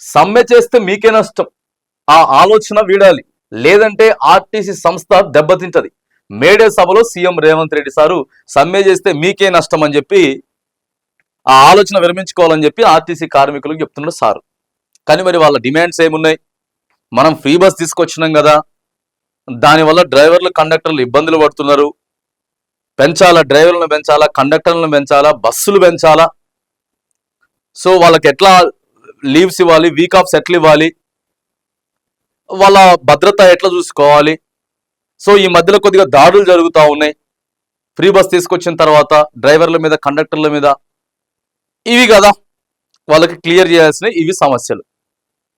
సమ్మె చేస్తే మీకే నష్టం, ఆ ఆలోచన వీడాలి, లేదంటే ఆర్టీసీ సంస్థ దెబ్బతింటది. మేడే సభలో సీఎం రేవంత్ రెడ్డి సారు సమ్మె చేస్తే మీకే నష్టం అని చెప్పి ఆ ఆలోచన విరమించుకోవాలని చెప్పి ఆర్టీసీ కార్మికులకు చెప్తున్నాడు సారు. కానీ మరి వాళ్ళ డిమాండ్స్ ఏమున్నాయి? మనం ఫ్రీ బస్ తీసుకొచ్చినాం కదా, దానివల్ల డ్రైవర్లు కండక్టర్లు ఇబ్బందులు పడుతున్నారు, పెంచాలా, డ్రైవర్లను పెంచాలా, కండక్టర్లను పెంచాలా, బస్సులు పెంచాలా, సో వాళ్ళకి ఎట్లా లీవ్స్ ఇవ్వాలి, వీక్ ఆఫ్స్ ఎట్లా ఇవ్వాలి, వాళ్ళ భద్రత ఎట్లా చూసుకోవాలి. సో ఈ మధ్యలో కొద్దిగా దాడులు జరుగుతూ ఉన్నాయి ఫ్రీ బస్ తీసుకొచ్చిన తర్వాత డ్రైవర్ల మీద, కండక్టర్ల మీద. ఇవి కదా వాళ్ళకి క్లియర్ చేయాల్సిన ఇవి సమస్యలు.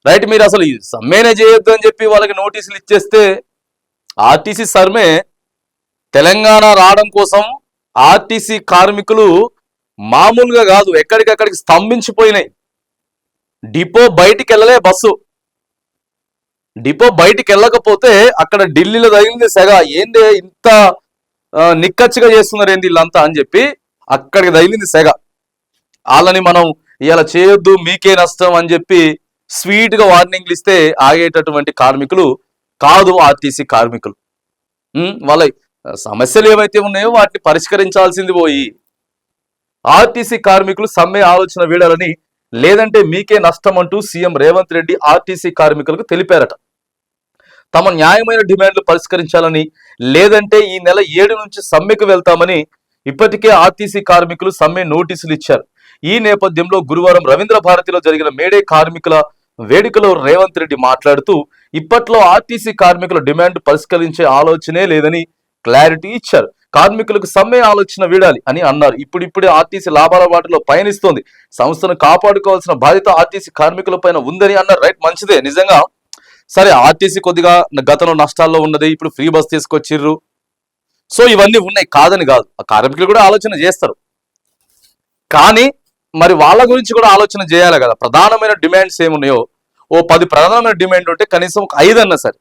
రైట్, మీరు అసలు ఈ సమ్మెనే చేయొద్దు అని చెప్పి వాళ్ళకి నోటీసులు ఇచ్చేస్తే ఆర్టీసీ సమ్మె తెలంగాణ రావడం కోసం ఆర్టీసీ కార్మికులు మామూలుగా కాదు, ఎక్కడికక్కడికి స్తంభించిపోయినాయి. డిపో బయటికి వెళ్ళలే, బస్సు డిపో బయటికి వెళ్ళకపోతే అక్కడ ఢిల్లీలో తగిలింది సెగ. ఏందే ఇంత నిక్కచ్చిగా చేస్తున్నారు ఏంది వీళ్ళంతా అని చెప్పి అక్కడికి తగిలింది సెగ. వాళ్ళని మనం ఇలా చేయొద్దు, మీకే నష్టం అని చెప్పి స్వీట్ గా వార్నింగ్లు ఇస్తే ఆగేటటువంటి కార్మికులు కాదు ఆర్టీసీ కార్మికులు. వాళ్ళ సమస్యలు ఏవైతే ఉన్నాయో వాటిని పరిష్కరించాల్సింది పోయి ఆర్టీసీ కార్మికులు సమ్మె ఆలోచన వీడాలని, లేదంటే మీకే నష్టం అంటూ సీఎం రేవంత్ రెడ్డి ఆర్టీసీ కార్మికులకు తెలిపారట. తమ న్యాయమైన డిమాండ్లు పరిష్కరించాలని, లేదంటే ఈ నెల 7 నుంచి సమ్మెకు వెళ్తామని ఇప్పటికే ఆర్టీసీ కార్మికులు సమ్మె నోటీసులు ఇచ్చారు. ఈ నేపథ్యంలో గురువారం రవీంద్ర భారతిలో జరిగిన మేడే కార్మికుల వేడుకలో రేవంత్ రెడ్డి మాట్లాడుతూ ఇప్పట్లో ఆర్టీసీ కార్మికుల డిమాండ్ పరిష్కరించే ఆలోచనే లేదని క్లారిటీ ఇచ్చారు. కార్మికులకు సమ్మె ఆలోచన వీడాలి అని అన్నారు. ఇప్పుడిప్పుడే ఆర్టీసీ లాభాల బాటలో పయనిస్తోంది, సంస్థను కాపాడుకోవాల్సిన బాధ్యత ఆర్టీసీ కార్మికుల పైన ఉందని అన్నారు. రైట్, మంచిదే నిజంగా. సరే, ఆర్టీసీ కొద్దిగా గతంలో నష్టాల్లో ఉన్నది, ఇప్పుడు ఫ్రీ బస్ తీసుకొచ్చిర్రు, సో ఇవన్నీ ఉన్నాయి, కాదని కాదు, ఆ కార్మికులు కూడా ఆలోచన చేస్తారు. కానీ మరి వాళ్ళ గురించి కూడా ఆలోచన చేయాలి కదా. ప్రధానమైన డిమాండ్స్ ఏమున్నాయో ఓ 10 ప్రధానమైన డిమాండ్ ఉంటే కనీసం ఒక 5 అన్నా సరే,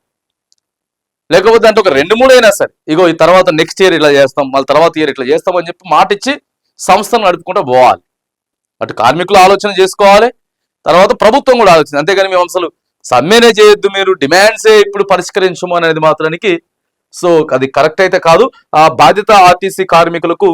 లేకపోతే అంటే ఒక 2-3 అయినా సరే, ఇగో ఈ తర్వాత నెక్స్ట్ ఇయర్ ఇలా చేస్తాం, మళ్ళీ తర్వాత ఇయర్ ఇట్లా చేస్తామని చెప్పి మాట ఇచ్చి సంస్థను నడుపుకుంటూ పోవాలి. అటు కార్మికులు ఆలోచన చేసుకోవాలి, తర్వాత ప్రభుత్వం కూడా ఆలోచన. అంతేగాని మేము అసలు సమ్మెనే చేయొద్దు, మీరు డిమాండ్సే ఇప్పుడు పరిష్కరించము అనేది మాత్రానికి సో అది కరెక్ట్ అయితే కాదు. ఆ బాధ్యత ఆర్టీసీ కార్మికులకు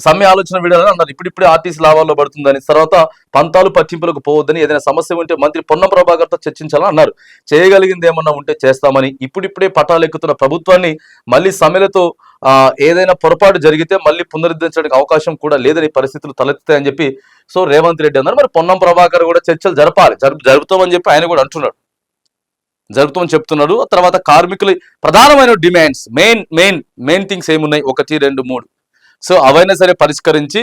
సమ్మె ఆలోచన వీడాలని అన్నారు. ఇప్పుడిప్పుడే ఆర్టీసీ లాభాల్లో పడుతుందని, తర్వాత పంతాలు పట్టింపులకు పోవద్దని, ఏదైనా సమస్య ఉంటే మంత్రి పొన్నం ప్రభాకర్తో చర్చించాలని అన్నారు. చేయగలిగింది ఏమన్నా ఉంటే చేస్తామని, ఇప్పుడిప్పుడే పటాలెక్కుతున్న ప్రభుత్వాన్ని మళ్ళీ సమ్మెలతో ఏదైనా పొరపాటు జరిగితే మళ్ళీ పునరుద్ధరించడానికి అవకాశం కూడా లేదని పరిస్థితులు తలెత్తాయని చెప్పి సో రేవంత్ రెడ్డి అన్నారు. మరి పొన్నం ప్రభాకర్ కూడా చర్చలు జరుపుతామని చెప్పి ఆయన కూడా అంటున్నాడు, జరుపుతామని చెప్తున్నాడు. తర్వాత కార్మికుల ప్రధానమైన డిమాండ్స్, మెయిన్ థింగ్స్ ఏమున్నాయి, 1, 2, 3, సో అవైనా సరే పరిష్కరించి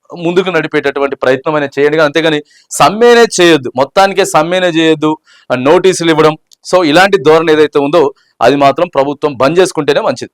ముందుకు నడిపేటటువంటి ప్రయత్నం అయినా చేయండి. అంతేగాని సమ్మెనే చేయొద్దు, మొత్తానికే సమ్మెనే చేయొద్దు, నోటీసులు ఇవ్వడం, సో ఇలాంటి ధోరణి ఏదైతే ఉందో అది మాత్రం ప్రభుత్వం బంద్ చేసుకుంటేనే మంచిది.